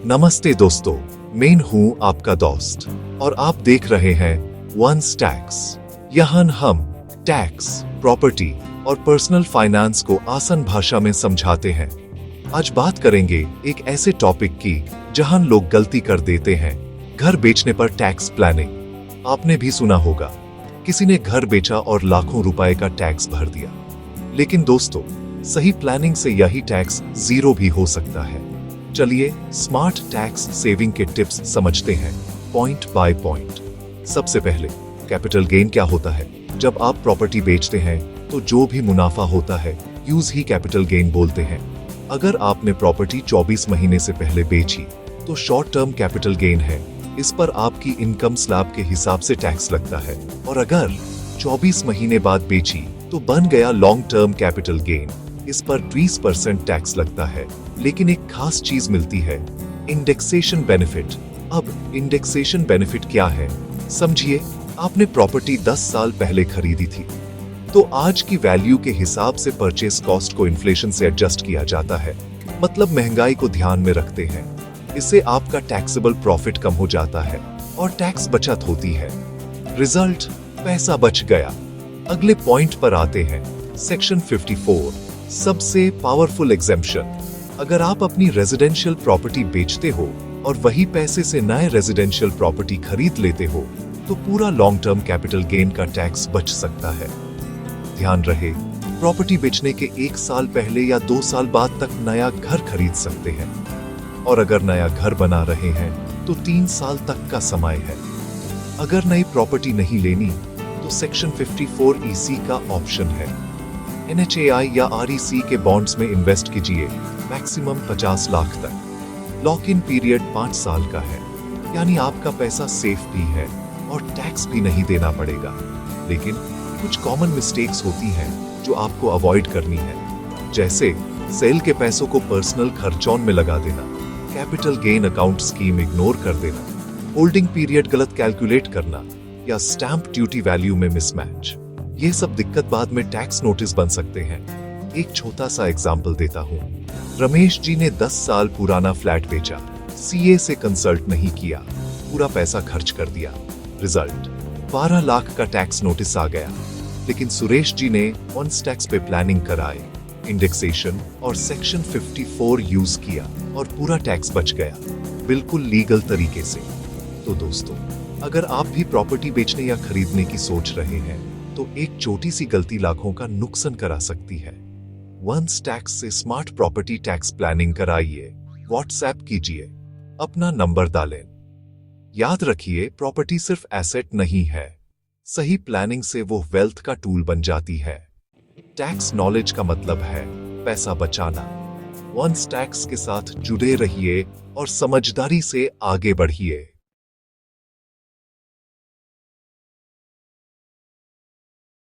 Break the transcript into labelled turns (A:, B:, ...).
A: नमस्ते दोस्तों, मैं हूं आपका दोस्त और आप देख रहे हैं वंस टैक्स। यहाँ हम टैक्स, प्रॉपर्टी और पर्सनल फाइनेंस को आसान भाषा में समझाते हैं। आज बात करेंगे एक ऐसे टॉपिक की जहां लोग गलती कर देते हैं, घर बेचने पर टैक्स प्लानिंग। आपने भी सुना होगा, किसी ने घर बेचा और लाखों रुपए का टैक्स भर दिया। लेकिन दोस्तों, सही प्लानिंग से यही टैक्स जीरो भी हो सकता है। चलिए स्मार्ट टैक्स सेविंग के टिप्स समझते हैं पॉइंट बाय पॉइंट। सबसे पहले, कैपिटल गेन क्या होता है? जब आप प्रॉपर्टी बेचते हैं तो जो भी मुनाफा होता है यूज ही कैपिटल गेन बोलते हैं। अगर आपने प्रॉपर्टी 24 महीने से पहले बेची तो शॉर्ट टर्म कैपिटल गेन है। इस पर आपकी इनकम स्लैब के हिसाब से टैक्स लगता है। और अगर 24 महीने बाद बेची तो बन गया लॉन्ग टर्म कैपिटल गेन। इस पर 20% टैक्स लगता है। लेकिन एक खास चीज मिलती है, इंडेक्सेशन बेनिफिट। अब इंडेक्सेशन बेनिफिट क्या है समझिए। आपने प्रॉपर्टी 10 साल पहले खरीदी थी, तो आज की वैल्यू के हिसाब से परचेस कॉस्ट को इन्फ्लेशन से एडजस्ट किया जाता है। मतलब महंगाई को ध्यान में रखते हैं। इससे आपका टैक्सेबल प्रॉफिट कम हो जाता है और टैक्स बचत होती है। रिजल्ट, पैसा बच गया। अगले पॉइंट पर आते हैं, सेक्शन 54, सबसे पावरफुल एग्जेम्पशन। अगर आप अपनी रेजिडेंशियल प्रॉपर्टी बेचते हो और वही पैसे से नए रेजिडेंशियल प्रॉपर्टी खरीद लेते हो तो पूरा लॉन्ग टर्म कैपिटल गेन का टैक्स बच सकता है। ध्यान रहे, प्रॉपर्टी बेचने के 1 साल पहले या 2 साल बाद तक नया घर खरीद सकते हैं। और अगर नया घर बना रहे हैं तो 3 साल तक का समय है। अगर नई प्रॉपर्टी नहीं लेनी तो सेक्शन 54 EC का ऑप्शन है। NHAI या REC के बॉन्ड्स में इन्वेस्ट कीजिए, मैक्सिमम 50 लाख तक। लॉक इन पीरियड 5 साल का है, यानी आपका पैसा सेफ भी है और टैक्स भी नहीं देना पड़ेगा। लेकिन कुछ कॉमन मिस्टेक्स होती हैं जो आपको अवॉइड करनी है, जैसे सेल के पैसों को पर्सनल खर्चों में लगा देना, capital gain account scheme ignore कर देना, होल्डिंग पीरियड गलत कैलकुलेट करना या स्टैंप ड्यूटी वैल्यू में मिसमैच। ये सब दिक्कत बाद में टैक्स नोटिस बन सकते हैं। एक छोटा सा एग्जाम्पल देता हूँ। रमेश जी ने 10 साल पुराना फ्लैट बेचा, CA से कंसल्ट नहीं किया, पूरा पैसा खर्च कर दिया। रिजल्ट, 12 लाख का टैक्स नोटिस आ गया। लेकिन सुरेश जी ने वंस टैक्स पे प्लानिंग कराई, इंडेक्सेशन और सेक्शन 54 यूज किया और पूरा टैक्स बच गया, बिल्कुल लीगल तरीके से। तो दोस्तों, अगर आप भी प्रॉपर्टी बेचने या खरीदने की सोच रहे हैं तो एक छोटी सी गलती लाखों का नुकसान करा सकती है। वंस टैक्स से स्मार्ट प्रॉपर्टी टैक्स प्लानिंग कराइए, व्हाट्सएप कीजिए, अपना नंबर डालें। याद रखिए, प्रॉपर्टी सिर्फ एसेट नहीं है, सही प्लानिंग से वो वेल्थ का टूल बन जाती है। टैक्स नॉलेज का मतलब है पैसा बचाना। वंस टैक्स के साथ जुड़े रहिए और समझदारी से आगे बढ़िए।